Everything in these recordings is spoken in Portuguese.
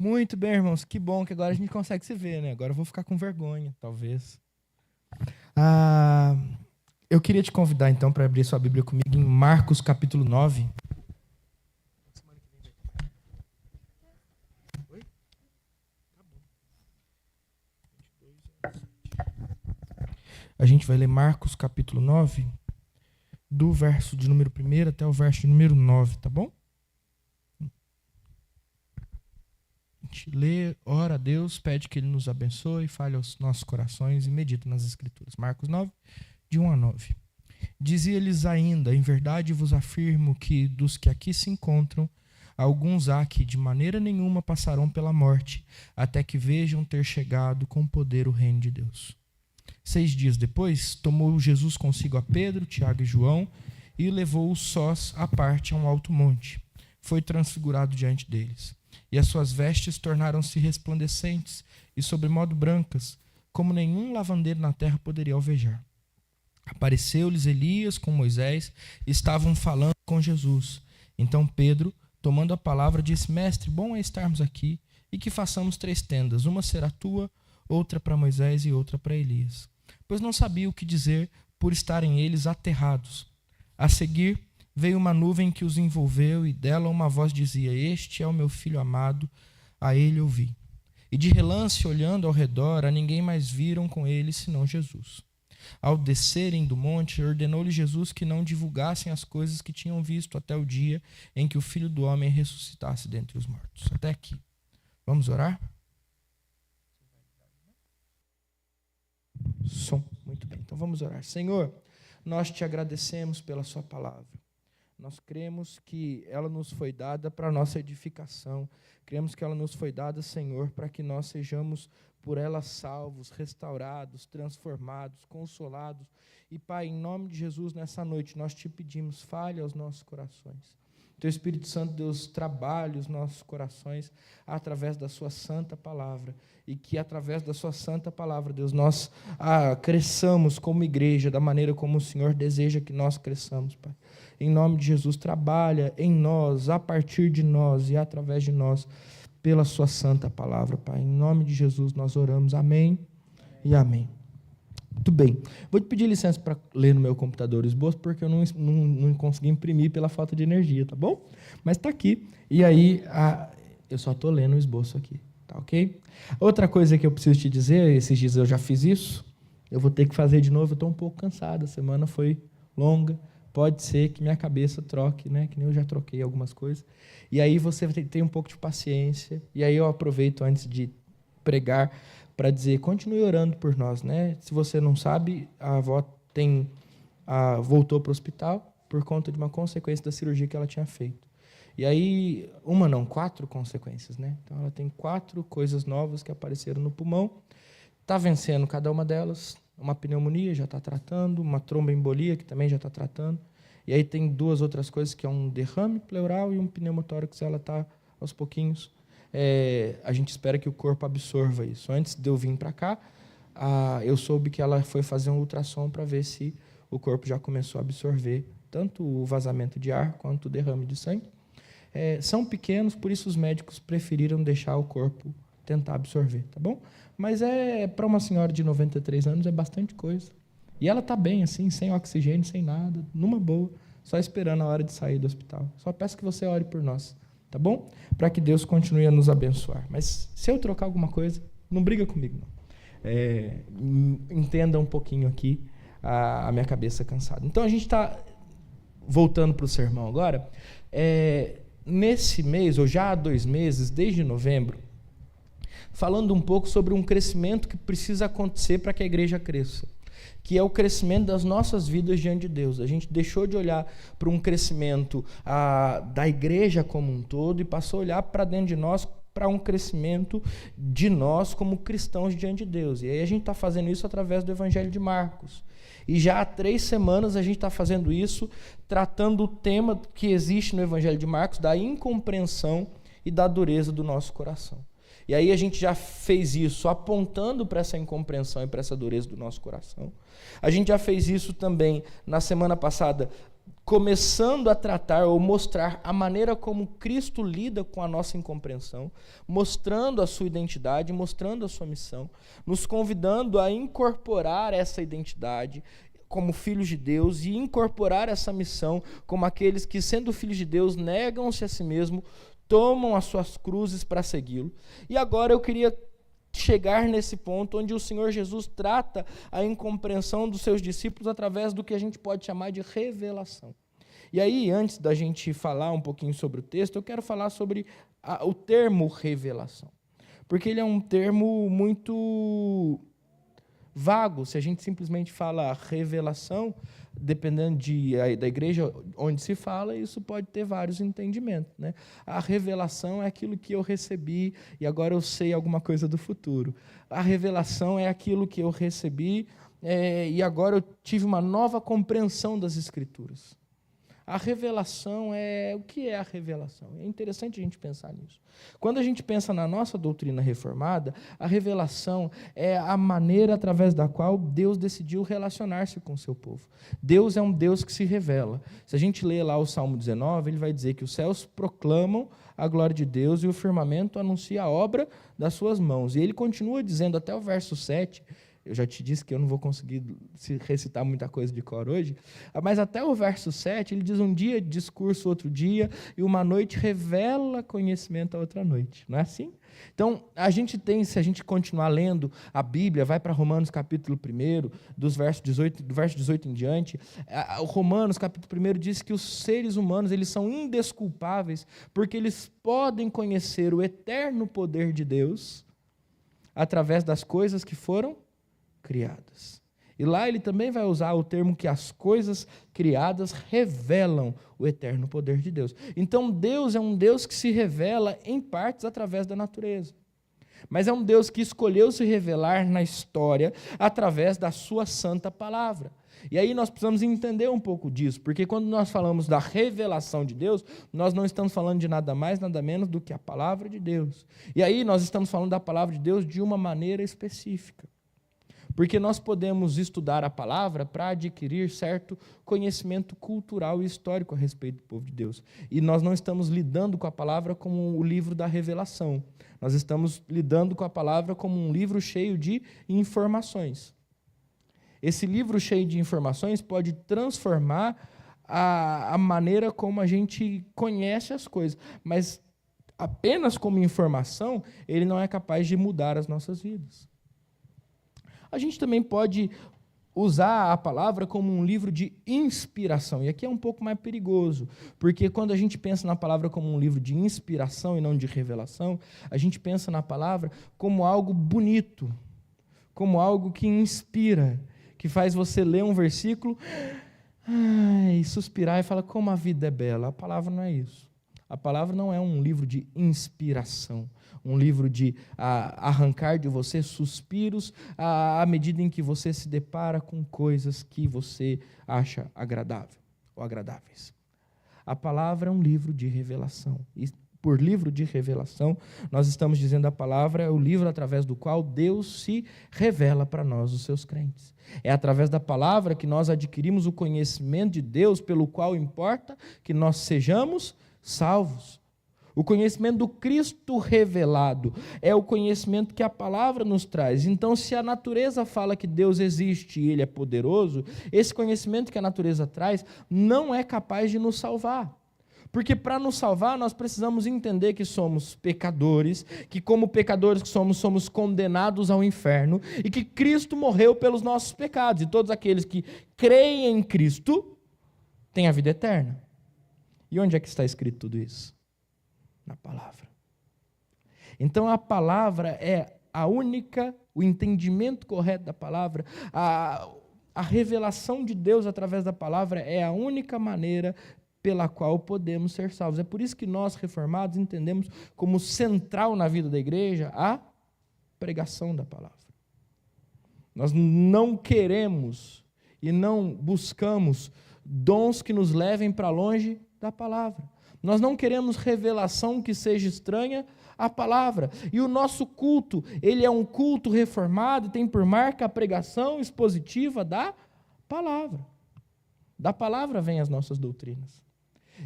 Muito bem, irmãos. Que bom que agora a gente consegue se ver, né? Agora eu vou ficar com vergonha, talvez. Eu queria te convidar, então, para abrir sua Bíblia comigo em Marcos, capítulo 9. A gente vai ler Marcos, capítulo 9, do verso de número 1 até o verso de número 9, tá bom? A gente lê, ora a Deus, pede que Ele nos abençoe, fale aos nossos corações e medita nas Escrituras. Marcos 9, de 1 a 9. Dizia-lhes ainda, em verdade vos afirmo que dos que aqui se encontram, alguns há que de maneira nenhuma passarão pela morte, até que vejam ter chegado com poder o reino de Deus. 6 dias depois, tomou Jesus consigo a Pedro, Tiago e João e levou-os sós à parte a um alto monte. Foi transfigurado diante deles. E as suas vestes tornaram-se resplandecentes e sobremodo brancas, como nenhum lavandeiro na terra poderia alvejar. Apareceu-lhes Elias com Moisés e estavam falando com Jesus. Então Pedro, tomando a palavra, disse: Mestre, bom é estarmos aqui e que façamos 3 tendas. Uma será tua, outra para Moisés e outra para Elias. Pois não sabia o que dizer por estarem eles aterrados. A seguir veio uma nuvem que os envolveu e dela uma voz dizia: Este é o meu filho amado, a ele ouvi. E de relance, olhando ao redor, a ninguém mais viram com ele senão Jesus. Ao descerem do monte, ordenou-lhe Jesus que não divulgassem as coisas que tinham visto até o dia em que o Filho do Homem ressuscitasse dentre os mortos. Até aqui. Vamos orar? Som. Muito bem. Então vamos orar. Senhor, nós te agradecemos pela sua palavra. Nós cremos que ela nos foi dada para a nossa edificação. Cremos que ela nos foi dada, Senhor, para que nós sejamos por ela salvos, restaurados, transformados, consolados. E, Pai, em nome de Jesus, nessa noite, nós te pedimos, fale aos nossos corações. Teu Espírito Santo, Deus, trabalhe os nossos corações através da sua santa palavra. E que, através da sua santa palavra, Deus, nós cresçamos como igreja, da maneira como o Senhor deseja que nós cresçamos, Pai. Em nome de Jesus, trabalha em nós, a partir de nós e através de nós, pela sua santa palavra, Pai. Em nome de Jesus nós oramos. Amém e amém. Muito bem. Vou te pedir licença para ler no meu computador o esboço, porque eu não consegui imprimir pela falta de energia, tá bom? Mas está aqui. E aí, eu só estou lendo o esboço aqui, tá ok? Outra coisa que eu preciso te dizer, esses dias eu já fiz isso, eu vou ter que fazer de novo, eu estou um pouco cansado, a semana foi longa. Pode ser que minha cabeça troque, né? Que nem eu já troquei algumas coisas. E aí você tem um pouco de paciência. E aí eu aproveito antes de pregar para dizer, continue orando por nós, né? Se você não sabe, a avó voltou para o hospital por conta de uma consequência da cirurgia que ela tinha feito. E aí, 4 consequências, né? Então ela tem 4 coisas novas que apareceram no pulmão. Está vencendo cada uma delas. Uma pneumonia, já está tratando, uma tromboembolia, que também já está tratando, e aí tem 2 outras coisas, que é um derrame pleural e um pneumotórax, ela está aos pouquinhos. A gente espera que o corpo absorva isso. Antes de eu vir para cá, eu soube que ela foi fazer um ultrassom para ver se o corpo já começou a absorver tanto o vazamento de ar quanto o derrame de sangue. São pequenos, por isso os médicos preferiram deixar o corpo tentar absorver, tá bom? Mas para uma senhora de 93 anos é bastante coisa. E ela está bem, assim, sem oxigênio, sem nada, numa boa, só esperando a hora de sair do hospital. Só peço que você ore por nós, tá bom? Para que Deus continue a nos abençoar. Mas se eu trocar alguma coisa, não briga comigo, não. Entenda um pouquinho aqui a minha cabeça cansada. Então a gente está voltando para o sermão agora. Nesse mês, ou já há 2 meses, desde novembro, falando um pouco sobre um crescimento que precisa acontecer para que a igreja cresça, que é o crescimento das nossas vidas diante de Deus. A gente deixou de olhar para um crescimento da igreja como um todo e passou a olhar para dentro de nós, para um crescimento de nós como cristãos diante de Deus. E aí a gente está fazendo isso através do Evangelho de Marcos. E já há 3 semanas a gente está fazendo isso, tratando o tema que existe no Evangelho de Marcos, da incompreensão e da dureza do nosso coração. E aí a gente já fez isso apontando para essa incompreensão e para essa dureza do nosso coração. A gente já fez isso também na semana passada, começando a tratar ou mostrar a maneira como Cristo lida com a nossa incompreensão, mostrando a sua identidade, mostrando a sua missão, nos convidando a incorporar essa identidade como filhos de Deus e incorporar essa missão como aqueles que, sendo filhos de Deus, negam-se a si mesmo, tomam as suas cruzes para segui-lo. E agora eu queria chegar nesse ponto onde o Senhor Jesus trata a incompreensão dos seus discípulos através do que a gente pode chamar de revelação. E aí, antes da gente falar um pouquinho sobre o texto, eu quero falar sobre o termo revelação, porque ele é um termo muito vago. Se a gente simplesmente fala revelação, dependendo da igreja onde se fala, isso pode ter vários entendimentos, né? A revelação é aquilo que eu recebi e agora eu sei alguma coisa do futuro. A revelação é aquilo que eu recebi e agora eu tive uma nova compreensão das Escrituras. A revelação o que é a revelação? É interessante a gente pensar nisso. Quando a gente pensa na nossa doutrina reformada, a revelação é a maneira através da qual Deus decidiu relacionar-se com o seu povo. Deus é um Deus que se revela. Se a gente lê lá o Salmo 19, ele vai dizer que os céus proclamam a glória de Deus e o firmamento anuncia a obra das suas mãos. E ele continua dizendo até o verso 7, eu já te disse que eu não vou conseguir recitar muita coisa de cor hoje, mas até o verso 7, ele diz: um dia discurso outro dia, e uma noite revela conhecimento a outra noite. Não é assim? Então, a gente tem, se a gente continuar lendo a Bíblia, vai para Romanos capítulo 1, do verso 18 em diante, o Romanos capítulo 1 diz que os seres humanos, eles são indesculpáveis, porque eles podem conhecer o eterno poder de Deus através das coisas que foram criadas. E lá ele também vai usar o termo que as coisas criadas revelam o eterno poder de Deus. Então Deus é um Deus que se revela em partes através da natureza. Mas é um Deus que escolheu se revelar na história através da sua santa palavra. E aí nós precisamos entender um pouco disso, porque quando nós falamos da revelação de Deus, nós não estamos falando de nada mais, nada menos do que a palavra de Deus. E aí nós estamos falando da palavra de Deus de uma maneira específica. Porque nós podemos estudar a palavra para adquirir certo conhecimento cultural e histórico a respeito do povo de Deus. E nós não estamos lidando com a palavra como o livro da revelação. Nós estamos lidando com a palavra como um livro cheio de informações. Esse livro cheio de informações pode transformar a maneira como a gente conhece as coisas. Mas apenas como informação, ele não é capaz de mudar as nossas vidas. A gente também pode usar a palavra como um livro de inspiração. E aqui é um pouco mais perigoso, porque quando a gente pensa na palavra como um livro de inspiração e não de revelação, a gente pensa na palavra como algo bonito, como algo que inspira, que faz você ler um versículo e suspirar e falar como a vida é bela. A palavra não é isso. A palavra não é um livro de inspiração, um livro de arrancar de você suspiros à medida em que você se depara com coisas que você acha agradável ou agradáveis. A palavra é um livro de revelação. E por livro de revelação, nós estamos dizendo a palavra é o livro através do qual Deus se revela para nós, os seus crentes. É através da palavra que nós adquirimos o conhecimento de Deus, pelo qual importa que nós sejamos salvos. O conhecimento do Cristo revelado é o conhecimento que a palavra nos traz. Então, se a natureza fala que Deus existe e Ele é poderoso, esse conhecimento que a natureza traz não é capaz de nos salvar. Porque para nos salvar, nós precisamos entender que somos pecadores, que como pecadores que somos condenados ao inferno, e que Cristo morreu pelos nossos pecados. E todos aqueles que creem em Cristo têm a vida eterna. E onde é que está escrito tudo isso? Na palavra. Então a palavra é o entendimento correto da palavra, a revelação de Deus através da palavra é a única maneira pela qual podemos ser salvos. É por isso que nós, reformados, entendemos como central na vida da igreja a pregação da palavra. Nós não queremos e não buscamos dons que nos levem para longe da palavra. Nós não queremos revelação que seja estranha à palavra. E o nosso culto, ele é um culto reformado, tem por marca a pregação expositiva da palavra. Da palavra vêm as nossas doutrinas.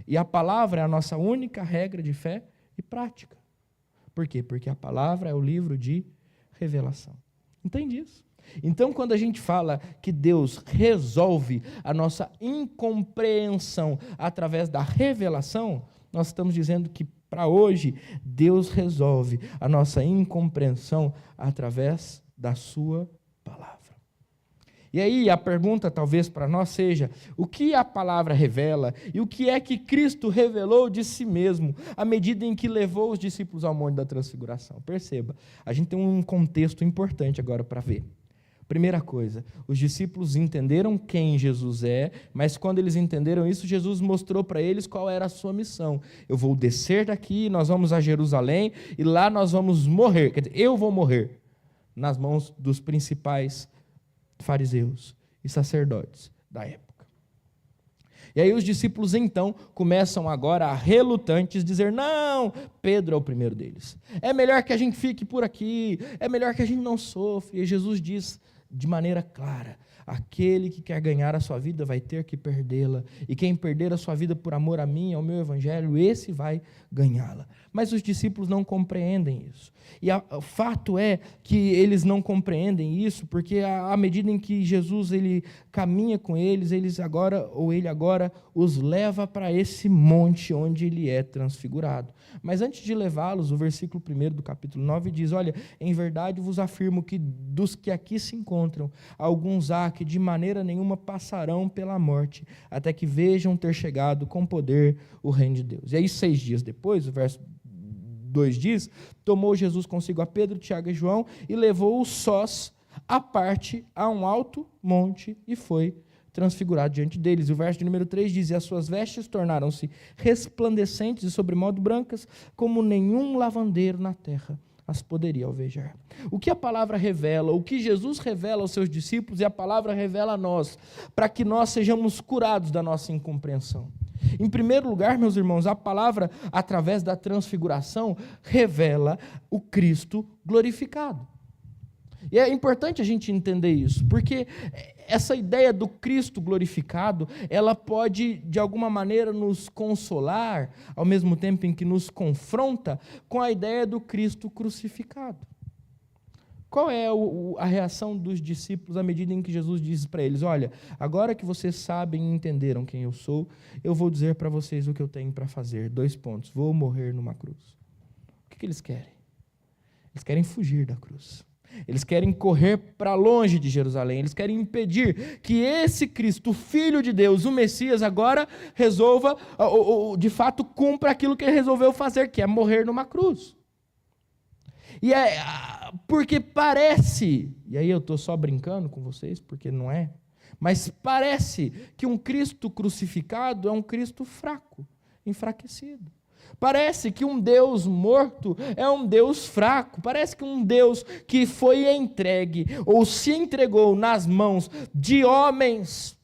E a palavra é a nossa única regra de fé e prática. Por quê? Porque a palavra é o livro de revelação. Entende isso? Então, quando a gente fala que Deus resolve a nossa incompreensão através da revelação, nós estamos dizendo que, para hoje, Deus resolve a nossa incompreensão através da sua palavra. E aí, a pergunta talvez para nós seja, o que a palavra revela e o que é que Cristo revelou de si mesmo à medida em que levou os discípulos ao Monte da Transfiguração? Perceba, a gente tem um contexto importante agora para ver. Primeira coisa, os discípulos entenderam quem Jesus é, mas quando eles entenderam isso, Jesus mostrou para eles qual era a sua missão. Eu vou descer daqui, nós vamos a Jerusalém e lá nós vamos morrer. Quer dizer, eu vou morrer nas mãos dos principais fariseus e sacerdotes da época. E aí os discípulos então começam agora a relutantes dizer, não, Pedro é o primeiro deles. É melhor que a gente fique por aqui, é melhor que a gente não sofra. E Jesus diz de maneira clara, aquele que quer ganhar a sua vida vai ter que perdê-la, e quem perder a sua vida por amor a mim, ao meu evangelho, esse vai ganhá-la. Mas os discípulos não compreendem isso. E o fato é que eles não compreendem isso, porque à medida em que Jesus ele caminha com eles, ele agora os leva para esse monte onde ele é transfigurado. Mas antes de levá-los, o versículo 1 do capítulo 9 diz, olha, em verdade vos afirmo que dos que aqui se encontram, alguns há que de maneira nenhuma passarão pela morte, até que vejam ter chegado com poder o reino de Deus. E aí 6 dias depois, o verso 2 diz, tomou Jesus consigo a Pedro, Tiago e João e levou-os sós à parte a um alto monte e foi transfigurado diante deles. E o verso de número 3 diz, e as suas vestes tornaram-se resplandecentes e sobremodo brancas, como nenhum lavandeiro na terra as poderia alvejar. O que a palavra revela, o que Jesus revela aos seus discípulos e a palavra revela a nós, para que nós sejamos curados da nossa incompreensão. Em primeiro lugar, meus irmãos, a palavra, através da transfiguração, revela o Cristo glorificado. E é importante a gente entender isso, porque essa ideia do Cristo glorificado, ela pode, de alguma maneira, nos consolar, ao mesmo tempo em que nos confronta com a ideia do Cristo crucificado. Qual é a reação dos discípulos à medida em que Jesus diz para eles, olha, agora que vocês sabem e entenderam quem eu sou, eu vou dizer para vocês o que eu tenho para fazer. 2 pontos, vou morrer numa cruz. O que eles querem? Eles querem fugir da cruz. Eles querem correr para longe de Jerusalém, eles querem impedir que esse Cristo, o Filho de Deus, o Messias, agora resolva, ou de fato cumpra aquilo que ele resolveu fazer, que é morrer numa cruz. E é porque parece, e aí eu estou só brincando com vocês, porque não é, mas parece que um Cristo crucificado é um Cristo fraco, enfraquecido. Parece que um Deus morto é um Deus fraco. Parece que um Deus que foi entregue ou se entregou nas mãos de homens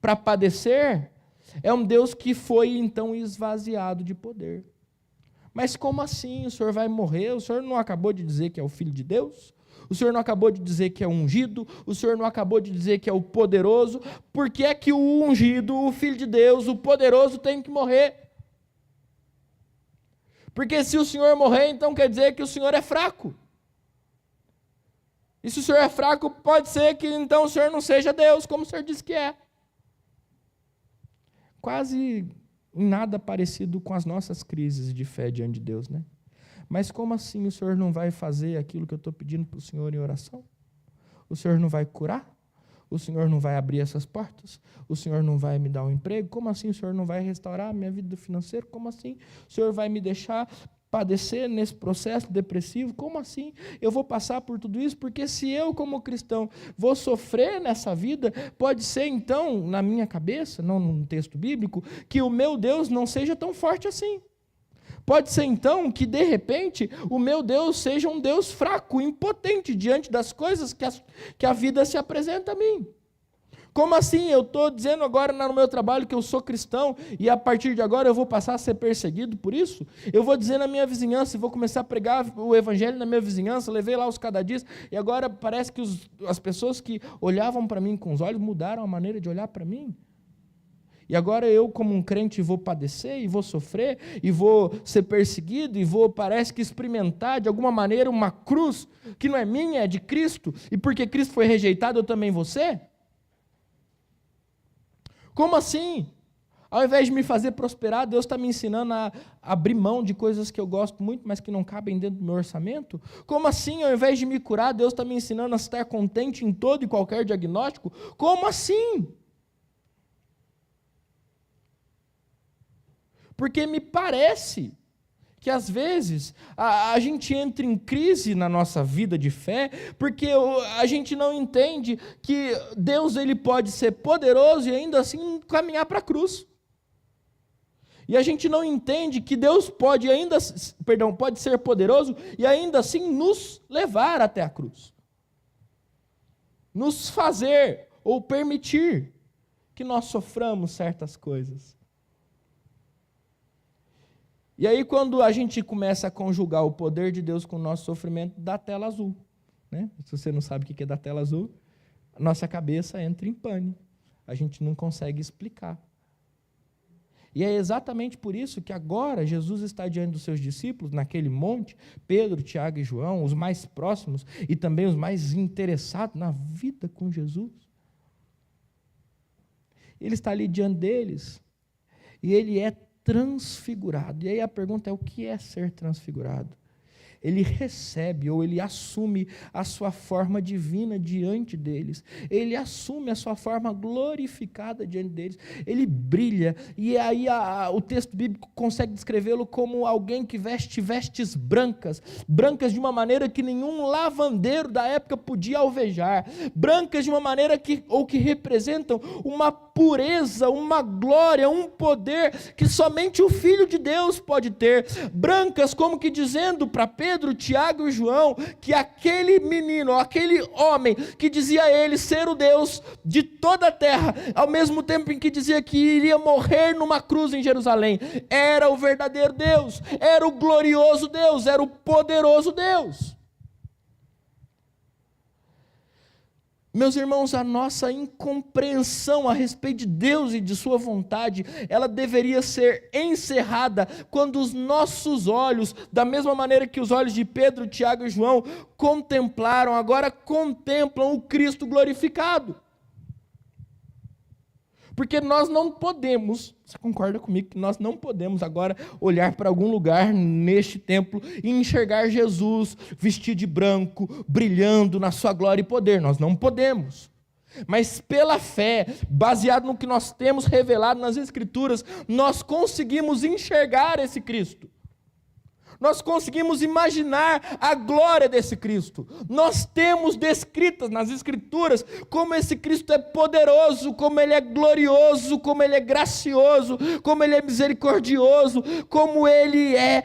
para padecer é um Deus que foi então esvaziado de poder. Mas como assim? O Senhor vai morrer? O Senhor não acabou de dizer que é o Filho de Deus? O Senhor não acabou de dizer que é o ungido? O Senhor não acabou de dizer que é o poderoso? Por que é que o ungido, o Filho de Deus, o poderoso tem que morrer? Porque se o Senhor morrer, então quer dizer que o Senhor é fraco. E se o Senhor é fraco, pode ser que então o Senhor não seja Deus, como o Senhor disse que é. Quase nada parecido com as nossas crises de fé diante de Deus, né? Mas como assim o Senhor não vai fazer aquilo que eu estou pedindo para o Senhor em oração? O Senhor não vai curar? O Senhor não vai abrir essas portas? O Senhor não vai me dar um emprego? Como assim o Senhor não vai restaurar a minha vida financeira? Como assim o Senhor vai me deixar padecer nesse processo depressivo? Como assim eu vou passar por tudo isso? Porque se eu, como cristão, vou sofrer nessa vida, pode ser então, na minha cabeça, não num texto bíblico, que o meu Deus não seja tão forte assim. Pode ser então que, de repente, o meu Deus seja um Deus fraco, impotente diante das coisas que a vida se apresenta a mim. Como assim? Eu estou dizendo agora no meu trabalho que eu sou cristão e a partir de agora eu vou passar a ser perseguido por isso? Eu vou dizer na minha vizinhança, vou começar a pregar o evangelho na minha vizinhança, levei lá os cadadistas e agora parece que as pessoas que olhavam para mim com os olhos mudaram a maneira de olhar para mim? E agora eu, como um crente, vou padecer, e vou sofrer, e vou ser perseguido, e vou, parece que, experimentar, de alguma maneira, uma cruz que não é minha, é de Cristo, e porque Cristo foi rejeitado, eu também vou ser? Como assim? Ao invés de me fazer prosperar, Deus está me ensinando a abrir mão de coisas que eu gosto muito, mas que não cabem dentro do meu orçamento? Como assim, ao invés de me curar, Deus está me ensinando a estar contente em todo e qualquer diagnóstico? Como assim? Porque me parece que às vezes a gente entra em crise na nossa vida de fé, porque a gente não entende que Deus ele pode ser poderoso e ainda assim caminhar para a cruz. E a gente não entende que Deus pode pode ser poderoso e ainda assim nos levar até a cruz. Nos fazer ou permitir que nós soframos certas coisas. E aí, quando a gente começa a conjugar o poder de Deus com o nosso sofrimento, dá tela azul. Né? Se você não sabe o que é da tela azul, a nossa cabeça entra em pânico. A gente não consegue explicar. E é exatamente por isso que agora Jesus está diante dos seus discípulos, naquele monte, Pedro, Tiago e João, os mais próximos e também os mais interessados na vida com Jesus. Ele está ali diante deles e ele é transfigurado. E aí a pergunta é: o que é ser transfigurado? Ele recebe ou ele assume a sua forma divina diante deles. Ele assume a sua forma glorificada diante deles. Ele brilha. E aí o texto bíblico consegue descrevê-lo como alguém que veste vestes brancas. Brancas de uma maneira que nenhum lavandeiro da época podia alvejar. Brancas de uma maneira que representam uma pureza, uma glória, um poder que somente o Filho de Deus pode ter. Brancas como que dizendo para Pedro, Tiago e João, que aquele menino, aquele homem que dizia a ele ser o Deus de toda a terra, ao mesmo tempo em que dizia que iria morrer numa cruz em Jerusalém, era o verdadeiro Deus, era o glorioso Deus, era o poderoso Deus. Meus irmãos, a nossa incompreensão a respeito de Deus e de sua vontade, ela deveria ser encerrada quando os nossos olhos, da mesma maneira que os olhos de Pedro, Tiago e João contemplaram, agora contemplam o Cristo glorificado. Porque nós não podemos, você concorda comigo que nós não podemos agora olhar para algum lugar neste templo e enxergar Jesus vestido de branco, brilhando na sua glória e poder? Nós não podemos. Mas pela fé, baseado no que nós temos revelado nas Escrituras, nós conseguimos enxergar esse Cristo. Nós conseguimos imaginar a glória desse Cristo. Nós temos descritas nas Escrituras como esse Cristo é poderoso, como Ele é glorioso, como Ele é gracioso, como Ele é misericordioso, como Ele é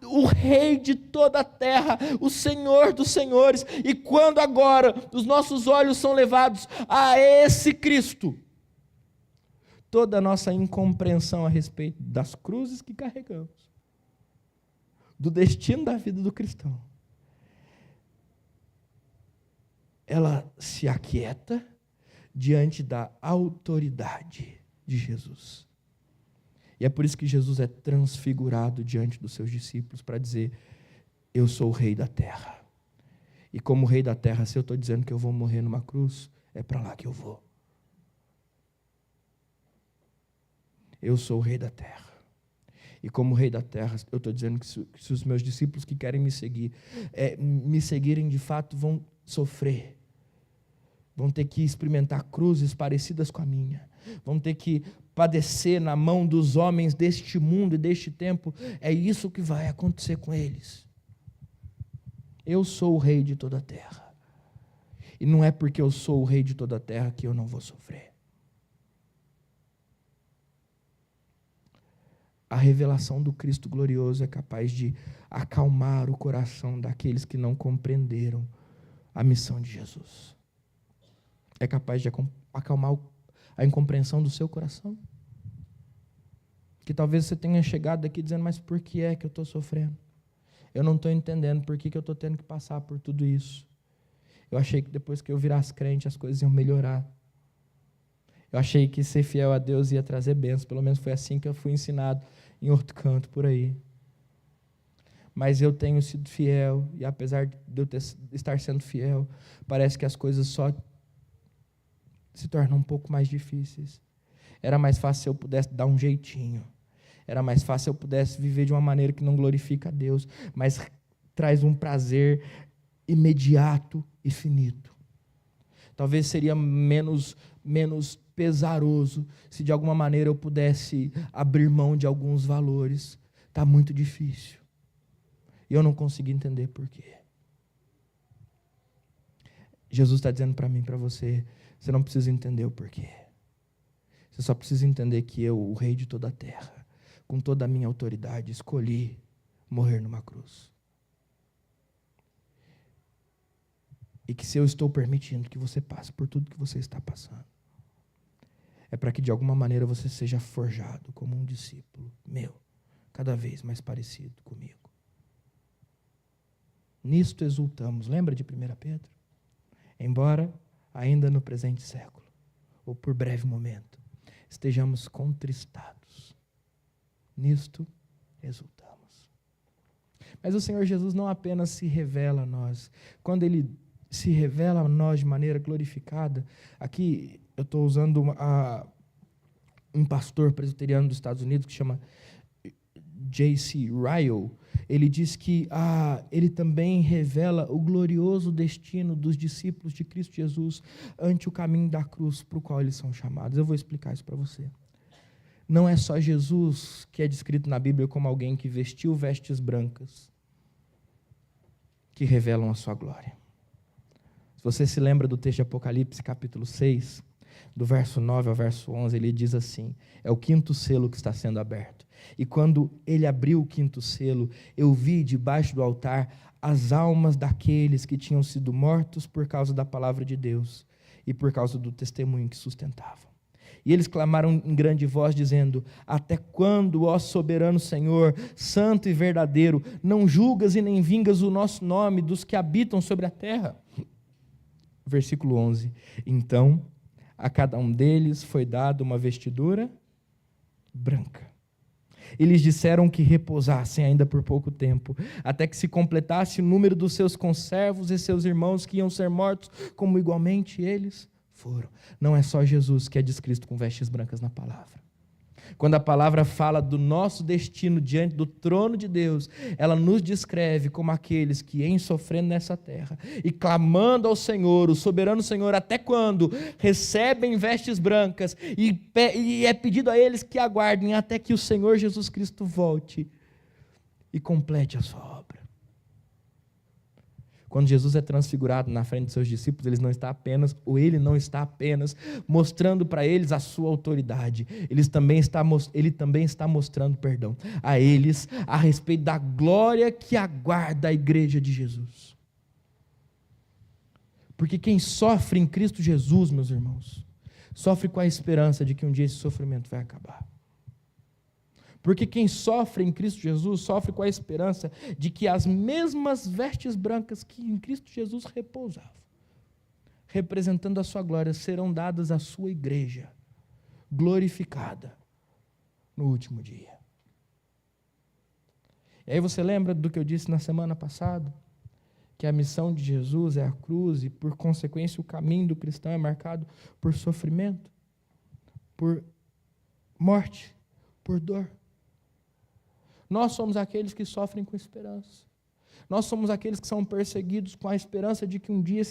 o Rei de toda a terra, o Senhor dos senhores. E quando agora os nossos olhos são levados a esse Cristo, toda a nossa incompreensão a respeito das cruzes que carregamos, do destino da vida do cristão, ela se aquieta diante da autoridade de Jesus. E é por isso que Jesus é transfigurado diante dos seus discípulos para dizer: eu sou o rei da terra. E como rei da terra, se eu estou dizendo que eu vou morrer numa cruz, é para lá que eu vou. Eu sou o rei da terra. E como rei da terra, eu estou dizendo que se os meus discípulos que querem me seguirem de fato, vão sofrer. Vão ter que experimentar cruzes parecidas com a minha. Vão ter que padecer na mão dos homens deste mundo e deste tempo. É isso que vai acontecer com eles. Eu sou o rei de toda a terra. E não é porque eu sou o rei de toda a terra que eu não vou sofrer. A revelação do Cristo glorioso é capaz de acalmar o coração daqueles que não compreenderam a missão de Jesus. É capaz de acalmar a incompreensão do seu coração. Que talvez você tenha chegado aqui dizendo: mas por que é que eu estou sofrendo? Eu não estou entendendo por que eu estou tendo que passar por tudo isso. Eu achei que depois que eu virasse crente as coisas iam melhorar. Eu achei que ser fiel a Deus ia trazer bênção, pelo menos foi assim que eu fui ensinado em outro canto por aí. Mas eu tenho sido fiel, e apesar de eu estar sendo fiel, parece que as coisas só se tornam um pouco mais difíceis. Era mais fácil se eu pudesse dar um jeitinho. Era mais fácil se eu pudesse viver de uma maneira que não glorifica a Deus, mas traz um prazer imediato e finito. Talvez seria menos pesaroso se de alguma maneira eu pudesse abrir mão de alguns valores. Está muito difícil. E eu não consegui entender por quê. Jesus está dizendo para mim, para você, você não precisa entender o porquê. Você só precisa entender que eu, o Rei de toda a terra, com toda a minha autoridade, escolhi morrer numa cruz. E que se eu estou permitindo que você passe por tudo que você está passando, é para que de alguma maneira você seja forjado como um discípulo meu, cada vez mais parecido comigo. Nisto exultamos. Lembra de 1 Pedro? Embora ainda no presente século, ou por breve momento, estejamos contristados. Nisto exultamos. Mas o Senhor Jesus não apenas se revela a nós. Quando Ele se revela a nós de maneira glorificada, aqui eu estou usando um pastor presbiteriano dos Estados Unidos que chama J.C. Ryle. Ele diz que ele também revela o glorioso destino dos discípulos de Cristo Jesus ante o caminho da cruz para o qual eles são chamados. Eu vou explicar isso para você. Não é só Jesus que é descrito na Bíblia como alguém que vestiu vestes brancas que revelam a sua glória. Se você se lembra do texto de Apocalipse, capítulo 6, do verso 9 ao verso 11, ele diz assim, é o 5º selo que está sendo aberto. E quando ele abriu o 5º selo, eu vi debaixo do altar as almas daqueles que tinham sido mortos por causa da palavra de Deus e por causa do testemunho que sustentavam. E eles clamaram em grande voz, dizendo, até quando, ó soberano Senhor, santo e verdadeiro, não julgas e nem vingas o nosso nome dos que habitam sobre a terra? Versículo 11, então a cada um deles foi dada uma vestidura branca. Eles disseram que repousassem ainda por pouco tempo, até que se completasse o número dos seus conservos e seus irmãos que iam ser mortos, como igualmente eles foram. Não é só Jesus que é descrito com vestes brancas na palavra. Quando a palavra fala do nosso destino diante do trono de Deus, ela nos descreve como aqueles que, em sofrendo nessa terra e clamando ao Senhor, o soberano Senhor, até quando recebem vestes brancas e é pedido a eles que aguardem até que o Senhor Jesus Cristo volte e complete a sua obra. Quando Jesus é transfigurado na frente dos seus discípulos, ele não está apenas mostrando para eles a sua autoridade, ele também está mostrando, a eles a respeito da glória que aguarda a igreja de Jesus. Porque quem sofre em Cristo Jesus, meus irmãos, sofre com a esperança de que um dia esse sofrimento vai acabar. Porque quem sofre em Cristo Jesus, sofre com a esperança de que as mesmas vestes brancas que em Cristo Jesus repousavam, representando a sua glória, serão dadas à sua igreja, glorificada no último dia. E aí você lembra do que eu disse na semana passada? Que a missão de Jesus é a cruz e, por consequência, o caminho do cristão é marcado por sofrimento, por morte, por dor. Nós somos aqueles que sofrem com esperança. Nós somos aqueles que são perseguidos com a esperança de que um dia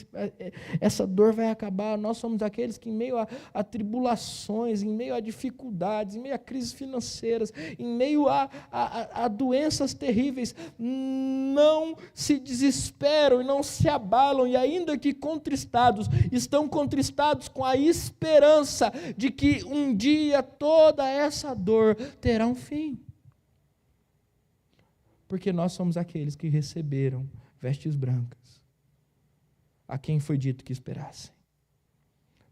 essa dor vai acabar. Nós somos aqueles que, em meio a tribulações, em meio a dificuldades, em meio a crises financeiras, em meio a doenças terríveis, não se desesperam e não se abalam, e ainda que contristados, estão contristados com a esperança de que um dia toda essa dor terá um fim. Porque nós somos aqueles que receberam vestes brancas, a quem foi dito que esperassem,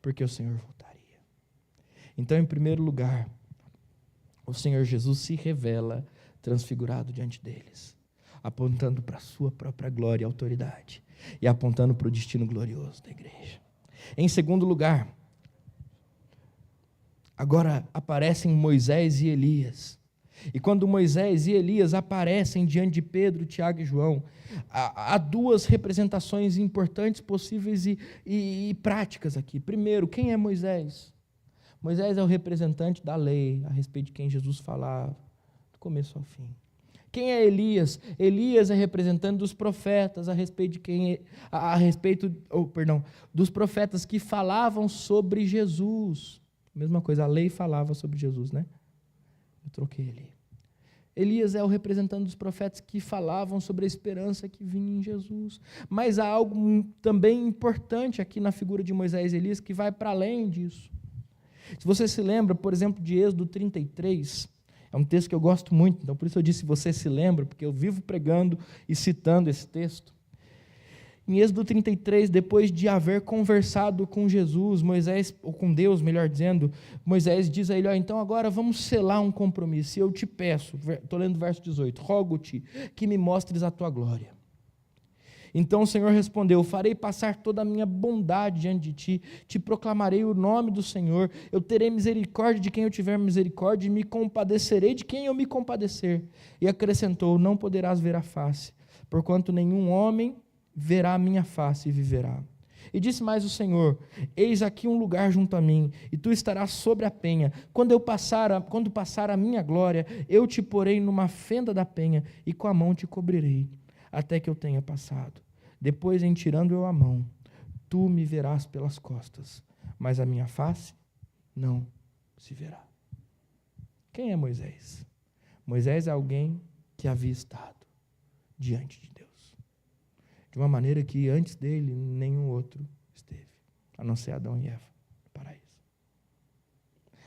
porque o Senhor voltaria. Então, em primeiro lugar, o Senhor Jesus se revela transfigurado diante deles, apontando para a sua própria glória e autoridade, e apontando para o destino glorioso da igreja. Em segundo lugar, agora aparecem Moisés e Elias. E quando Moisés e Elias aparecem diante de Pedro, Tiago e João, há duas representações importantes, possíveis e práticas aqui. Primeiro, quem é Moisés? Moisés é o representante da lei, a respeito de quem Jesus falava, do começo ao fim. Quem é Elias? Elias é representante dos profetas, dos profetas que falavam sobre Jesus. Mesma coisa, a lei falava sobre Jesus, né? Eu troquei ali. Elias é o representante dos profetas que falavam sobre a esperança que vinha em Jesus. Mas há algo também importante aqui na figura de Moisés e Elias que vai para além disso. Se você se lembra, por exemplo, de Êxodo 33, é um texto que eu gosto muito, então por isso eu disse você se lembra, porque eu vivo pregando e citando esse texto. Em Êxodo 33, depois de haver conversado com Jesus, Moisés, ou com Deus, melhor dizendo, Moisés diz a ele, então agora vamos selar um compromisso, e eu te peço, estou lendo o verso 18, rogo-te que me mostres a tua glória. Então o Senhor respondeu, farei passar toda a minha bondade diante de ti, te proclamarei o nome do Senhor, eu terei misericórdia de quem eu tiver misericórdia, e me compadecerei de quem eu me compadecer. E acrescentou, não poderás ver a face, porquanto nenhum homem verá a minha face e viverá. E disse mais o Senhor, eis aqui um lugar junto a mim, e tu estarás sobre a penha. Quando passar a minha glória, eu te porei numa fenda da penha, e com a mão te cobrirei, até que eu tenha passado. Depois, em tirando eu a mão, tu me verás pelas costas, mas a minha face não se verá. Quem é Moisés? Moisés é alguém que havia estado diante de Deus, de uma maneira que antes dele nenhum outro esteve, a não ser Adão e Eva no paraíso.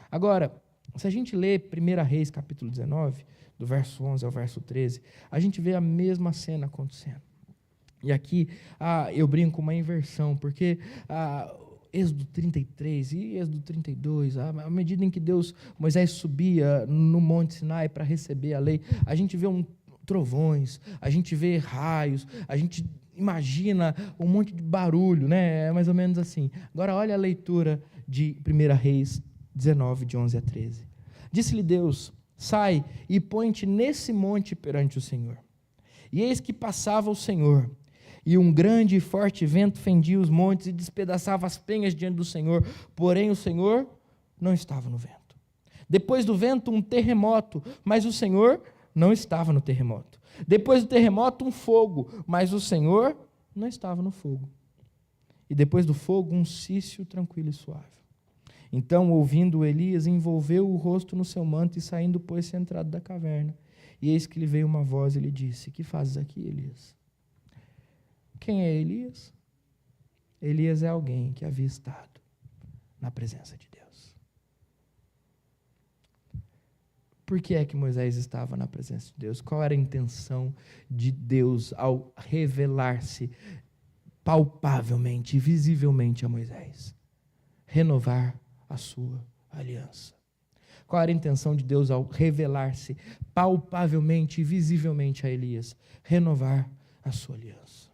Agora, se a gente lê 1 Reis, capítulo 19, do verso 11 ao verso 13, a gente vê a mesma cena acontecendo. E aqui eu brinco com uma inversão, porque Êxodo 33 e Êxodo 32, à medida em que Moisés subia no Monte Sinai para receber a lei, a gente vê trovões, a gente vê raios, a gente imagina um monte de barulho, né? É mais ou menos assim. Agora olha a leitura de 1 Reis 19, de 11 a 13. Disse-lhe Deus, sai e põe-te nesse monte perante o Senhor. E eis que passava o Senhor, e um grande e forte vento fendia os montes e despedaçava as penhas diante do Senhor, porém o Senhor não estava no vento. Depois do vento, um terremoto, mas o Senhor não estava no terremoto. Depois do terremoto, um fogo, mas o Senhor não estava no fogo. E depois do fogo, um cício tranquilo e suave. Então, ouvindo Elias, envolveu o rosto no seu manto e saindo, pôs-se à entrada da caverna. E eis que lhe veio uma voz e lhe disse, que fazes aqui, Elias? Quem é Elias? Elias é alguém que havia estado na presença de Deus. Por que é que Moisés estava na presença de Deus? Qual era a intenção de Deus ao revelar-se palpavelmente e visivelmente a Moisés? Renovar a sua aliança. Qual era a intenção de Deus ao revelar-se palpavelmente e visivelmente a Elias? Renovar a sua aliança.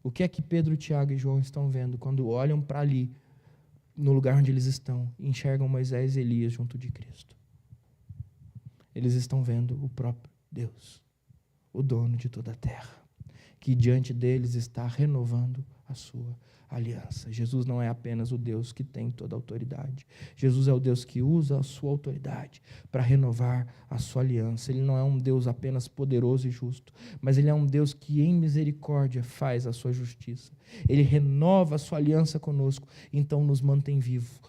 O que é que Pedro, Tiago e João estão vendo quando olham para ali, no lugar onde eles estão, e enxergam Moisés e Elias junto de Cristo? Eles estão vendo o próprio Deus, o dono de toda a terra, que diante deles está renovando a sua aliança. Jesus não é apenas o Deus que tem toda a autoridade. Jesus é o Deus que usa a sua autoridade para renovar a sua aliança. Ele não é um Deus apenas poderoso e justo, mas Ele é um Deus que em misericórdia faz a sua justiça. Ele renova a sua aliança conosco, então nos mantém vivos.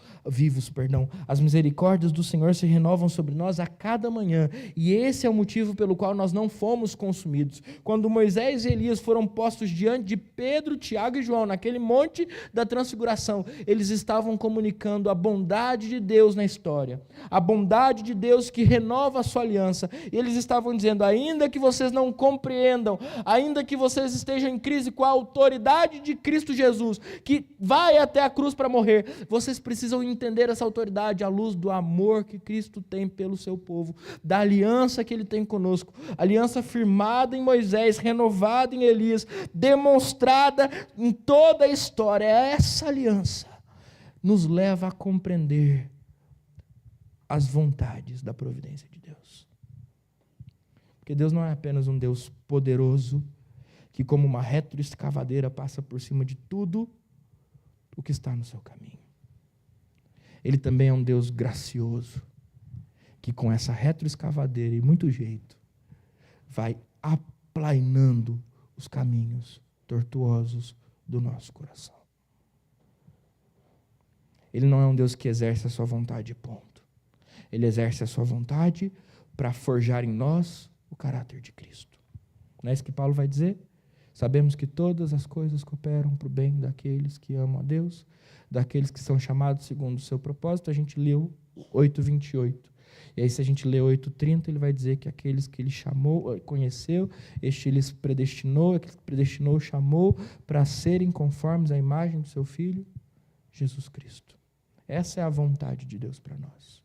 As misericórdias do Senhor se renovam sobre nós a cada manhã, e esse é o motivo pelo qual nós não fomos consumidos. Quando Moisés e Elias foram postos diante de Pedro, Tiago e João, naquele monte da transfiguração, eles estavam comunicando a bondade de Deus na história, a bondade de Deus que renova a sua aliança, e eles estavam dizendo, ainda que vocês não compreendam, ainda que vocês estejam em crise com a autoridade de Cristo Jesus, que vai até a cruz para morrer, vocês precisam entender essa autoridade à luz do amor que Cristo tem pelo seu povo, da aliança que Ele tem conosco, aliança firmada em Moisés, renovada em Elias, demonstrada em toda a história. Essa aliança nos leva a compreender as vontades da providência de Deus. Porque Deus não é apenas um Deus poderoso, que como uma retroescavadeira passa por cima de tudo o que está no seu caminho. Ele também é um Deus gracioso, que com essa retroescavadeira e muito jeito, vai aplainando os caminhos tortuosos do nosso coração. Ele não é um Deus que exerce a sua vontade, ponto. Ele exerce a sua vontade para forjar em nós o caráter de Cristo. Não é isso que Paulo vai dizer? Sabemos que todas as coisas cooperam para o bem daqueles que amam a Deus, daqueles que são chamados segundo o seu propósito. A gente leu 8:28. E aí, se a gente lê 8:30, ele vai dizer que aqueles que ele chamou, conheceu, este ele predestinou, aqueles que predestinou, chamou para serem conformes à imagem do seu Filho, Jesus Cristo. Essa é a vontade de Deus para nós.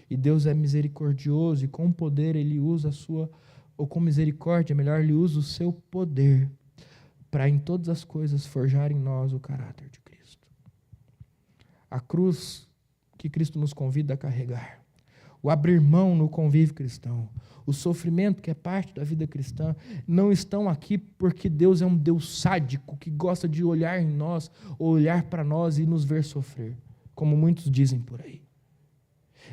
E Deus é misericordioso e com poder ele usa a sua, ou com misericórdia, melhor, ele usa o seu poder para em todas as coisas forjar em nós o caráter de Cristo. A cruz que Cristo nos convida a carregar, o abrir mão no convívio cristão, o sofrimento que é parte da vida cristã, não estão aqui porque Deus é um Deus sádico que gosta de olhar em nós, ou olhar para nós e nos ver sofrer, como muitos dizem por aí.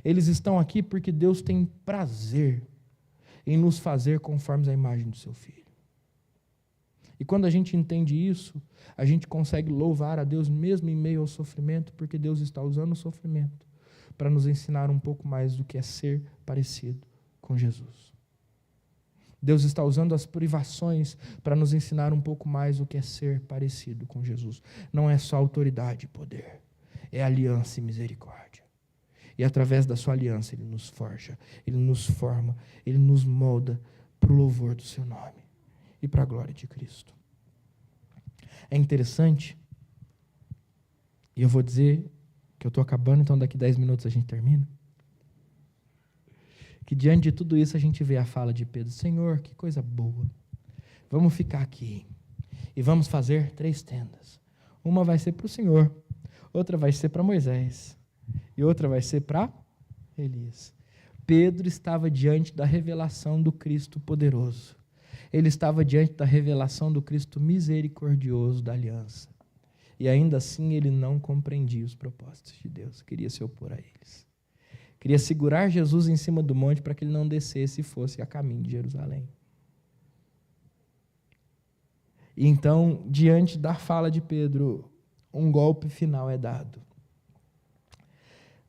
Eles estão aqui porque Deus tem prazer em nos fazer conformes à imagem do seu Filho. E quando a gente entende isso, a gente consegue louvar a Deus mesmo em meio ao sofrimento, porque Deus está usando o sofrimento para nos ensinar um pouco mais do que é ser parecido com Jesus. Deus está usando as privações para nos ensinar um pouco mais o que é ser parecido com Jesus. Não é só autoridade e poder, é aliança e misericórdia. E através da sua aliança ele nos forja, ele nos forma, ele nos molda para o louvor do seu nome e para a glória de Cristo. É interessante, e eu vou dizer que eu estou acabando, então daqui 10 minutos a gente termina, que diante de tudo isso a gente vê a fala de Pedro: Senhor, que coisa boa, vamos ficar aqui e vamos fazer 3 tendas. Uma vai ser para o Senhor, outra vai ser para Moisés e outra vai ser para Elias. Pedro estava diante da revelação do Cristo poderoso. Ele estava diante da revelação do Cristo misericordioso da aliança. E ainda assim ele não compreendia os propósitos de Deus. Queria se opor a eles. Queria segurar Jesus em cima do monte para que ele não descesse e fosse a caminho de Jerusalém. E então, diante da fala de Pedro, um golpe final é dado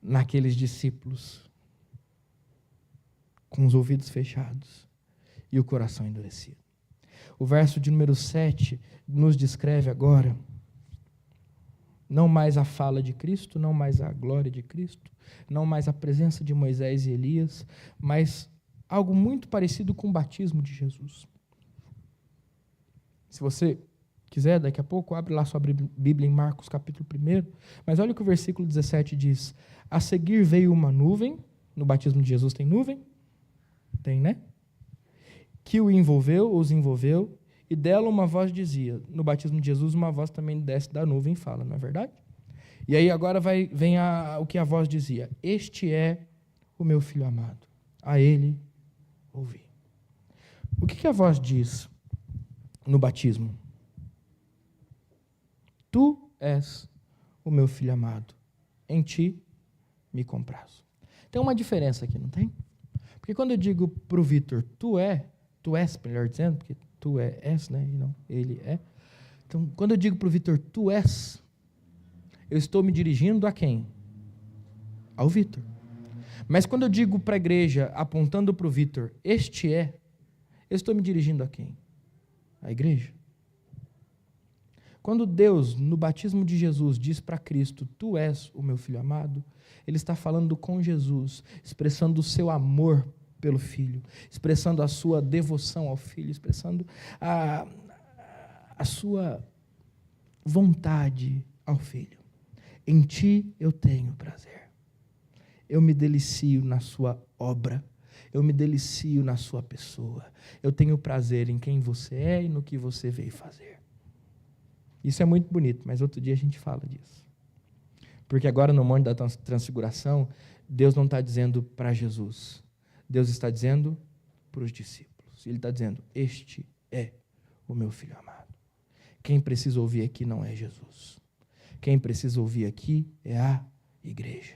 naqueles discípulos com os ouvidos fechados e o coração endurecido. O verso de número 7 nos descreve agora não mais a fala de Cristo, não mais a glória de Cristo, não mais a presença de Moisés e Elias, mas algo muito parecido com o batismo de Jesus. Se você quiser, daqui a pouco, abre lá sua Bíblia em Marcos capítulo 1, mas olha o que o versículo 17 diz: a seguir veio uma nuvem, no batismo de Jesus tem nuvem? Tem, né? Que os envolveu, e dela uma voz dizia, no batismo de Jesus, uma voz também desce da nuvem e fala, não é verdade? E aí agora vem o que a voz dizia: este é o meu filho amado, a ele ouvi. O que a voz diz no batismo? Tu és o meu filho amado, em ti me comprazo. Tem uma diferença aqui, não tem? Porque quando eu digo para o Vitor, tu és, melhor dizendo, porque tu és, né? E não, ele é. Então, quando eu digo para o Vitor, tu és, eu estou me dirigindo a quem? Ao Vitor. Mas quando eu digo para a igreja, apontando para o Vitor, este é, eu estou me dirigindo a quem? À igreja. Quando Deus, no batismo de Jesus, diz para Cristo, tu és o meu filho amado, ele está falando com Jesus, expressando o seu amor pelo Filho, expressando a sua devoção ao Filho, expressando a sua vontade ao Filho. Em ti eu tenho prazer. Eu me delicio na sua obra. Eu me delicio na sua pessoa. Eu tenho prazer em quem você é e no que você veio fazer. Isso é muito bonito, mas outro dia a gente fala disso. Porque agora no Monte da Transfiguração, Deus não está dizendo para Jesus. Deus está dizendo para os discípulos. Ele está dizendo, este é o meu filho amado. Quem precisa ouvir aqui não é Jesus. Quem precisa ouvir aqui é a igreja.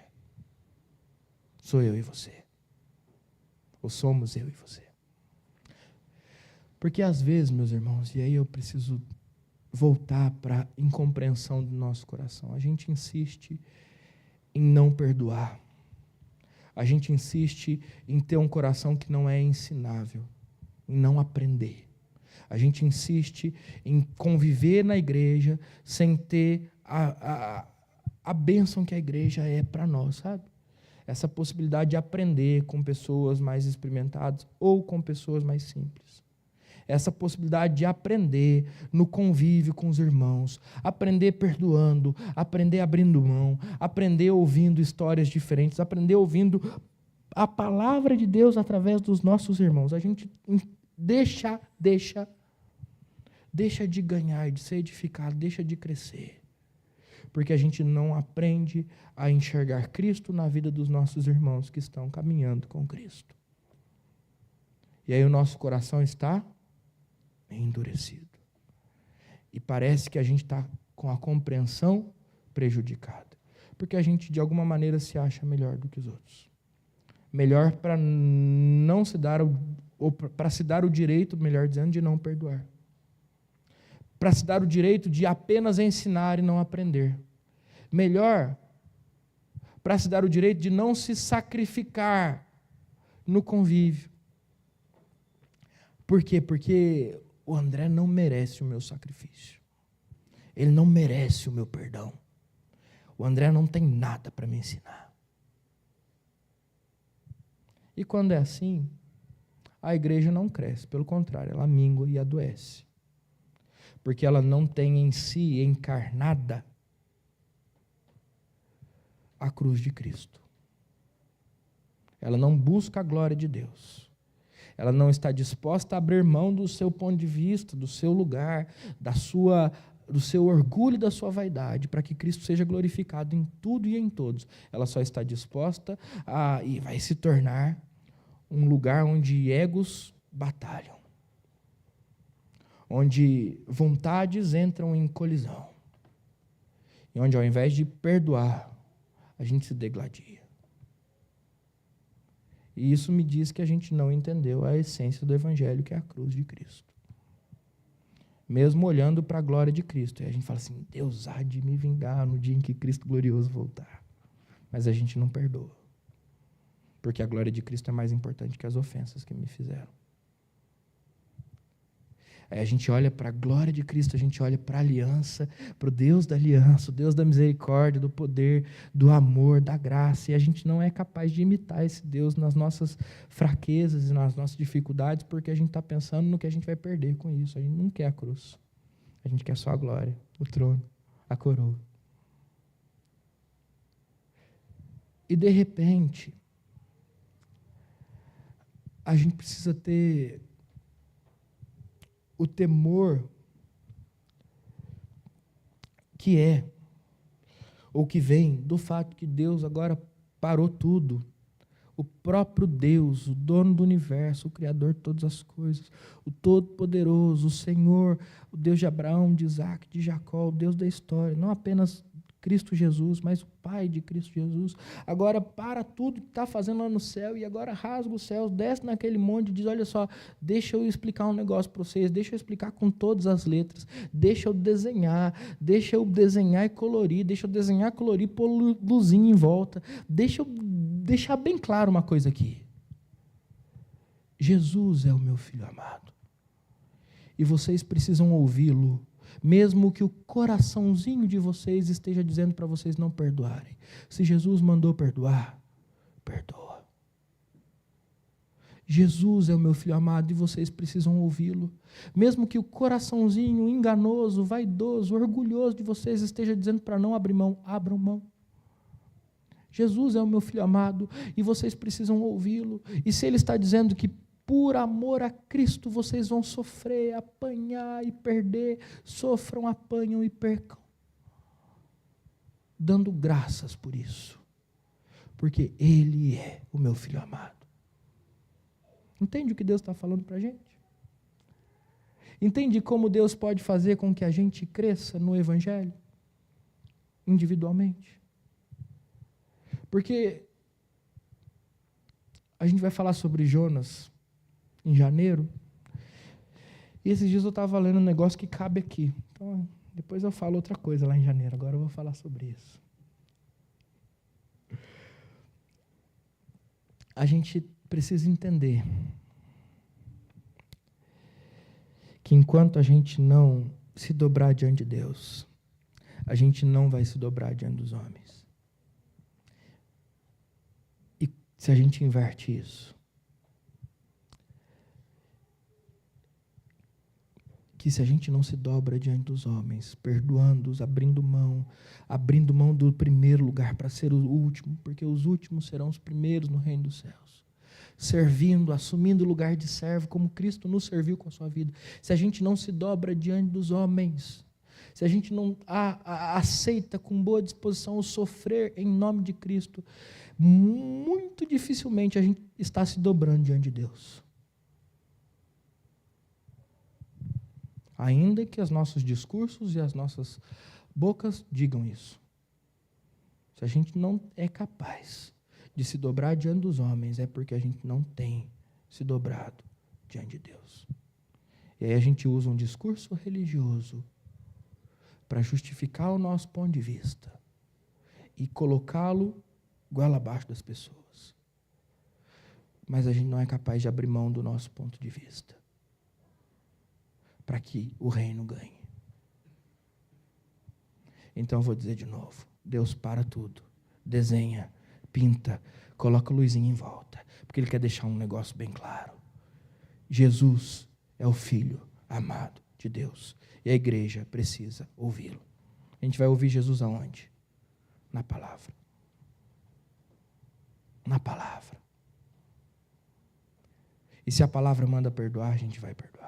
Sou eu e você. Ou somos eu e você. Porque às vezes, meus irmãos, e aí eu preciso voltar para a incompreensão do nosso coração. A gente insiste em não perdoar. A gente insiste em ter um coração que não é ensinável, em não aprender. A gente insiste em conviver na igreja sem ter a bênção que a igreja é para nós, sabe? Essa possibilidade de aprender com pessoas mais experimentadas ou com pessoas mais simples. Essa possibilidade de aprender no convívio com os irmãos, aprender perdoando, aprender abrindo mão, aprender ouvindo histórias diferentes, aprender ouvindo a palavra de Deus através dos nossos irmãos. A gente deixa de ganhar, de ser edificado, deixa de crescer. Porque a gente não aprende a enxergar Cristo na vida dos nossos irmãos que estão caminhando com Cristo. E aí o nosso coração está endurecido. E parece que a gente está com a compreensão prejudicada. Porque a gente, de alguma maneira, se acha melhor do que os outros. Melhor para não se dar, ou para se dar o direito, melhor dizendo, de não perdoar. Para se dar o direito de apenas ensinar e não aprender. Melhor para se dar o direito de não se sacrificar no convívio. Por quê? Porque o André não merece o meu sacrifício. Ele não merece o meu perdão. O André não tem nada para me ensinar. E quando é assim, a igreja não cresce. Pelo contrário, ela mingua e adoece. Porque ela não tem em si encarnada a cruz de Cristo. Ela não busca a glória de Deus. Ela não está disposta a abrir mão do seu ponto de vista, do seu lugar, do seu orgulho e da sua vaidade, para que Cristo seja glorificado em tudo e em todos. Ela só está disposta e vai se tornar um lugar onde egos batalham, onde vontades entram em colisão, e onde, ao invés de perdoar, a gente se degladia. E isso me diz que a gente não entendeu a essência do Evangelho, que é a cruz de Cristo. Mesmo olhando para a glória de Cristo. E a gente fala assim, Deus há de me vingar no dia em que Cristo glorioso voltar. Mas a gente não perdoa. Porque a glória de Cristo é mais importante que as ofensas que me fizeram. Aí a gente olha para a glória de Cristo, a gente olha para a aliança, para o Deus da aliança, o Deus da misericórdia, do poder, do amor, da graça, e a gente não é capaz de imitar esse Deus nas nossas fraquezas e nas nossas dificuldades, porque a gente está pensando no que a gente vai perder com isso. A gente não quer a cruz, a gente quer só a glória, o trono, a coroa. E de repente, a gente precisa ter o temor que é, ou que vem do fato que Deus agora parou tudo. O próprio Deus, o dono do universo, o Criador de todas as coisas, o Todo-Poderoso, o Senhor, o Deus de Abraão, de Isaac, de Jacó, o Deus da história, não apenas Cristo Jesus, mas o Pai de Cristo Jesus, agora para tudo que está fazendo lá no céu, e agora rasga os céus, desce naquele monte e diz, olha só, deixa eu explicar um negócio para vocês, deixa eu explicar com todas as letras, deixa eu desenhar e colorir, pôr luzinha em volta, deixa eu deixar bem claro uma coisa aqui. Jesus é o meu Filho amado, e vocês precisam ouvi-lo, mesmo que o coraçãozinho de vocês esteja dizendo para vocês não perdoarem. Se Jesus mandou perdoar, perdoa. Jesus é o meu Filho amado e vocês precisam ouvi-lo. Mesmo que o coraçãozinho enganoso, vaidoso, orgulhoso de vocês esteja dizendo para não abrir mão, abram mão. Jesus é o meu Filho amado e vocês precisam ouvi-lo. E se ele está dizendo que por amor a Cristo, vocês vão sofrer, apanhar e perder. Sofram, apanham e percam. Dando graças por isso. porque Ele é o meu filho amado. Entende o que Deus está falando para a gente? Entende como Deus pode fazer com que a gente cresça no Evangelho? Individualmente. Porque a gente vai falar sobre Jonas em janeiro. E esses dias eu estava lendo um negócio que cabe aqui. Então, depois eu falo outra coisa lá em janeiro. Agora eu vou falar sobre isso. A gente precisa entender que enquanto a gente não se dobrar diante de Deus, a gente não vai se dobrar diante dos homens. E se a gente inverte isso, que se a gente não se dobra diante dos homens, perdoando-os, abrindo mão do primeiro lugar para ser o último, porque os últimos serão os primeiros no reino dos céus. Servindo, assumindo o lugar de servo, como Cristo nos serviu com a sua vida. Se a gente não se dobra diante dos homens, se a gente não aceita com boa disposição o sofrer em nome de Cristo, muito dificilmente a gente está se dobrando diante de Deus. Ainda que os nossos discursos e as nossas bocas digam isso. Se a gente não é capaz de se dobrar diante dos homens, é porque a gente não tem se dobrado diante de Deus. E aí a gente usa um discurso religioso para justificar o nosso ponto de vista e colocá-lo goela abaixo das pessoas. Mas a gente não é capaz de abrir mão do nosso ponto de vista para que o reino ganhe. Então eu vou dizer de novo, Deus para tudo, desenha, pinta, coloca a luzinha em volta, porque Ele quer deixar um negócio bem claro. Jesus é o Filho amado de Deus, e a igreja precisa ouvi-lo. A gente vai ouvir Jesus aonde? Na palavra. Na palavra. E se a palavra manda perdoar, a gente vai perdoar.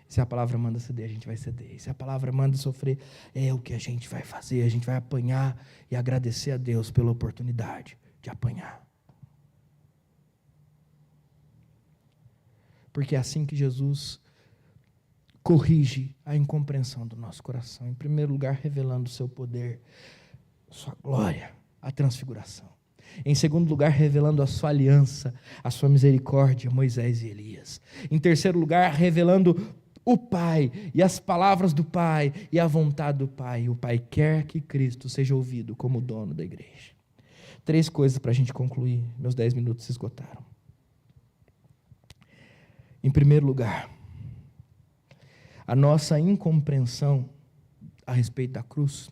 Se a palavra manda ceder, a gente vai ceder. Se a palavra manda sofrer, é o que a gente vai fazer. A gente vai apanhar e agradecer a Deus pela oportunidade de apanhar. Porque é assim que Jesus corrige a incompreensão do nosso coração. Em primeiro lugar, revelando o seu poder, sua glória, a transfiguração. Em segundo lugar, revelando a sua aliança, a sua misericórdia, Moisés e Elias. Em terceiro lugar, revelando o Pai e as palavras do Pai e a vontade do Pai. O Pai quer que Cristo seja ouvido como dono da igreja. 3 coisas para a gente concluir. Meus 10 minutos se esgotaram. Em primeiro lugar, a nossa incompreensão a respeito da cruz,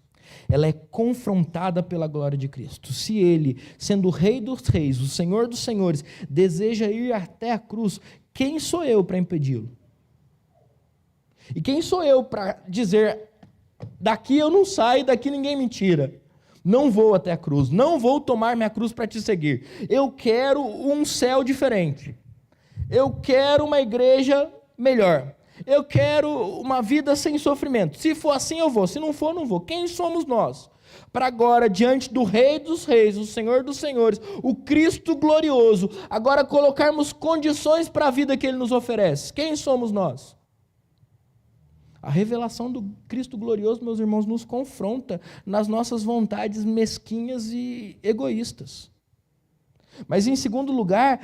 ela é confrontada pela glória de Cristo. Se Ele, sendo o Rei dos Reis, o Senhor dos Senhores, deseja ir até a cruz, quem sou eu para impedi-lo? E quem sou eu para dizer, daqui eu não saio, daqui ninguém me tira. Não vou até a cruz, não vou tomar minha cruz para te seguir. Eu quero um céu diferente. Eu quero uma igreja melhor. Eu quero uma vida sem sofrimento. Se for assim, eu vou. Se não for, não vou. Quem somos nós? Para agora, diante do Rei dos Reis, o Senhor dos Senhores, o Cristo glorioso, agora colocarmos condições para a vida que Ele nos oferece. Quem somos nós? A revelação do Cristo glorioso, meus irmãos, nos confronta nas nossas vontades mesquinhas e egoístas. Mas, em segundo lugar,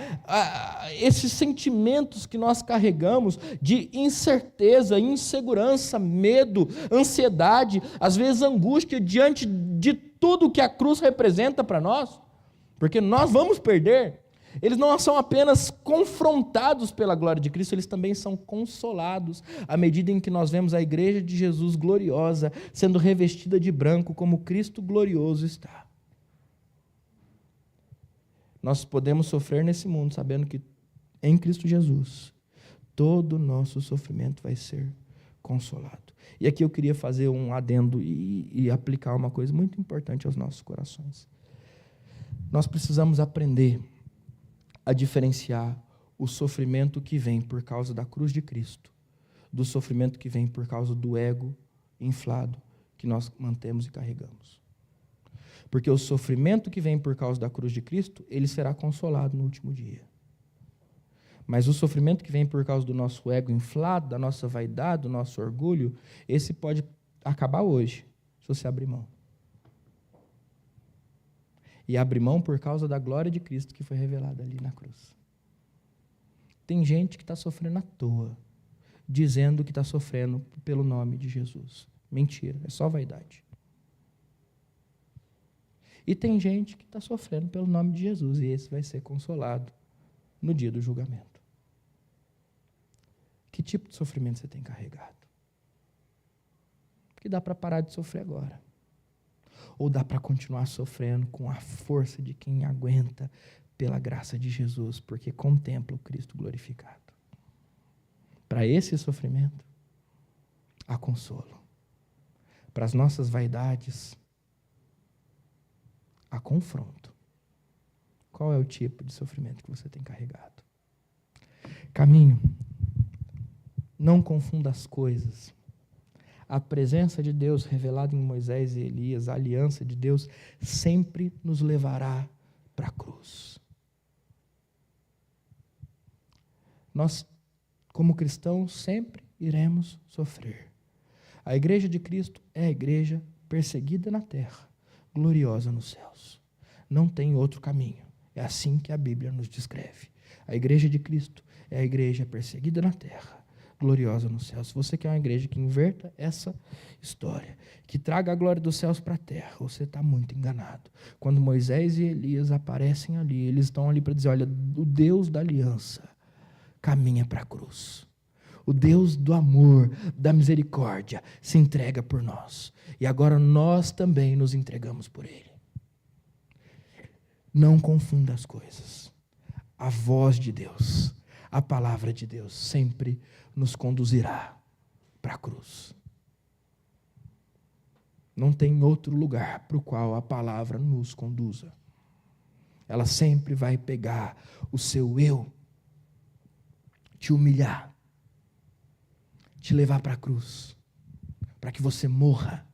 esses sentimentos que nós carregamos de incerteza, insegurança, medo, ansiedade, às vezes angústia diante de tudo que a cruz representa para nós, porque nós vamos perder, eles não são apenas confrontados pela glória de Cristo, eles também são consolados à medida em que nós vemos a igreja de Jesus gloriosa sendo revestida de branco como Cristo glorioso está. Nós podemos sofrer nesse mundo sabendo que em Cristo Jesus todo o nosso sofrimento vai ser consolado. E aqui eu queria fazer um adendo e aplicar uma coisa muito importante aos nossos corações. Nós precisamos aprender a diferenciar o sofrimento que vem por causa da cruz de Cristo do sofrimento que vem por causa do ego inflado que nós mantemos e carregamos. Porque o sofrimento que vem por causa da cruz de Cristo, ele será consolado no último dia. Mas o sofrimento que vem por causa do nosso ego inflado, da nossa vaidade, do nosso orgulho, esse pode acabar hoje, se você abrir mão. E abrir mão por causa da glória de Cristo que foi revelada ali na cruz. Tem gente que está sofrendo à toa, dizendo que está sofrendo pelo nome de Jesus. Mentira, é só vaidade. E tem gente que está sofrendo pelo nome de Jesus, e esse vai ser consolado no dia do julgamento. Que tipo de sofrimento você tem carregado? Que dá para parar de sofrer agora. Ou dá para continuar sofrendo com a força de quem aguenta pela graça de Jesus, porque contempla o Cristo glorificado. Para esse sofrimento, há consolo. Para as nossas vaidades, há confronto. Qual é o tipo de sofrimento que você tem carregado? Caminho. Não confunda as coisas. A presença de Deus revelada em Moisés e Elias, a aliança de Deus, sempre nos levará para a cruz. Nós, como cristãos, sempre iremos sofrer. A igreja de Cristo é a igreja perseguida na terra, gloriosa nos céus. Não tem outro caminho. É assim que a Bíblia nos descreve. A igreja de Cristo é a igreja perseguida na terra, gloriosa nos céus. Se você quer uma igreja que inverta essa história, que traga a glória dos céus para a terra, você está muito enganado. Quando Moisés e Elias aparecem ali, eles estão ali para dizer, olha, o Deus da aliança caminha para a cruz. O Deus do amor, da misericórdia, se entrega por nós. E agora nós também nos entregamos por Ele. Não confunda as coisas. A voz de Deus, a palavra de Deus, sempre nos conduzirá para a cruz. Não tem outro lugar para o qual a palavra nos conduza. Ela sempre vai pegar o seu eu, te humilhar, te levar para a cruz, para que você morra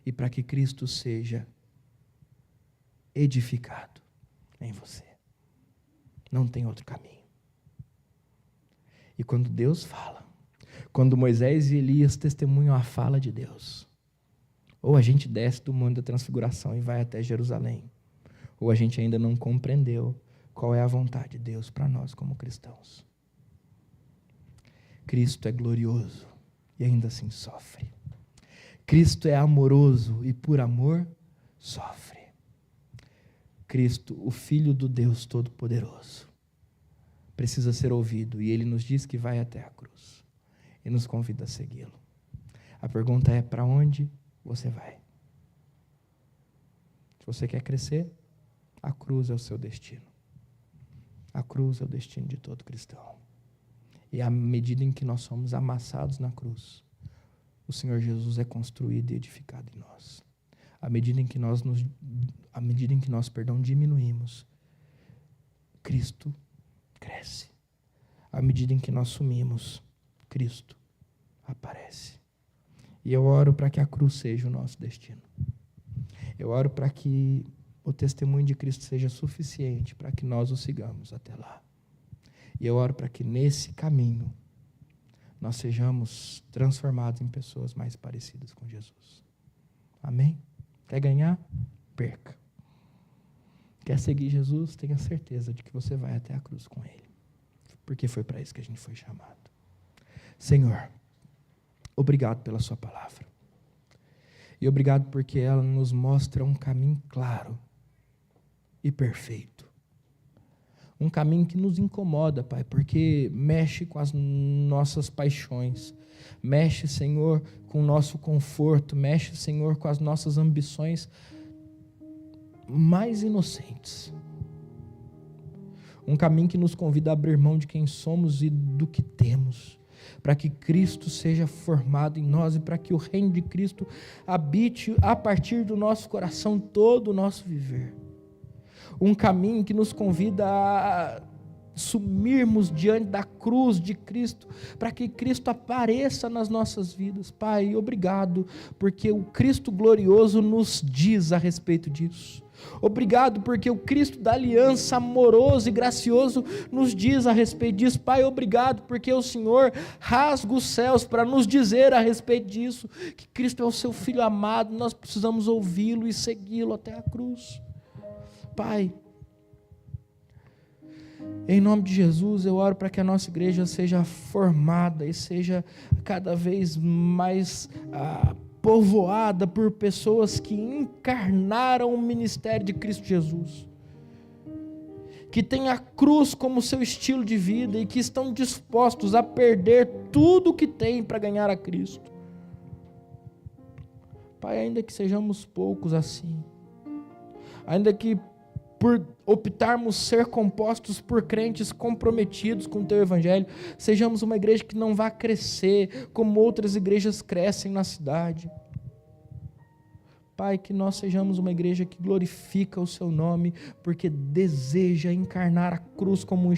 e para que Cristo seja edificado em você. Não tem outro caminho. E quando Deus fala, quando Moisés e Elias testemunham a fala de Deus, ou a gente desce do monte da transfiguração e vai até Jerusalém, ou a gente ainda não compreendeu qual é a vontade de Deus para nós como cristãos. Cristo é glorioso e ainda assim sofre. Cristo é amoroso e por amor sofre. Cristo, o Filho do Deus Todo-Poderoso, precisa ser ouvido e Ele nos diz que vai até a cruz e nos convida a segui-lo. A pergunta é, para onde você vai? Se você quer crescer, a cruz é o seu destino. A cruz é o destino de todo cristão. E à medida em que nós somos amassados na cruz, o Senhor Jesus é construído e edificado em nós. À medida em que nós diminuímos, Cristo cresce. À medida em que nós sumimos, Cristo aparece. E eu oro para que a cruz seja o nosso destino. Eu oro para que o testemunho de Cristo seja suficiente para que nós o sigamos até lá. E eu oro para que nesse caminho nós sejamos transformados em pessoas mais parecidas com Jesus. Amém? Quer ganhar? Perca. Quer seguir Jesus? Tenha certeza de que você vai até a cruz com Ele. Porque foi para isso que a gente foi chamado. Senhor, obrigado pela sua palavra. E obrigado porque ela nos mostra um caminho claro e perfeito. Um caminho que nos incomoda, Pai, porque mexe com as nossas paixões, mexe, Senhor, com o nosso conforto, mexe, Senhor, com as nossas ambições mais inocentes. Um caminho que nos convida a abrir mão de quem somos e do que temos, para que Cristo seja formado em nós e para que o reino de Cristo habite a partir do nosso coração todo o nosso viver. Um caminho que nos convida a sumirmos diante da cruz de Cristo, para que Cristo apareça nas nossas vidas. Pai, obrigado, porque o Cristo glorioso nos diz a respeito disso. Obrigado porque o Cristo da aliança amoroso e gracioso nos diz a respeito disso. Pai, obrigado porque o Senhor rasga os céus para nos dizer a respeito disso, que Cristo é o seu Filho amado, nós precisamos ouvi-lo e segui-lo até a cruz. Pai, em nome de Jesus, eu oro para que a nossa igreja seja formada e seja cada vez mais povoada por pessoas que encarnaram o ministério de Cristo Jesus, que têm a cruz como seu estilo de vida e que estão dispostos a perder tudo o que têm para ganhar a Cristo. Pai, ainda que sejamos poucos assim, ainda que por optarmos ser compostos por crentes comprometidos com o teu evangelho, sejamos uma igreja que não vá crescer como outras igrejas crescem na cidade. Pai, que nós sejamos uma igreja que glorifica o seu nome, porque deseja encarnar a cruz como um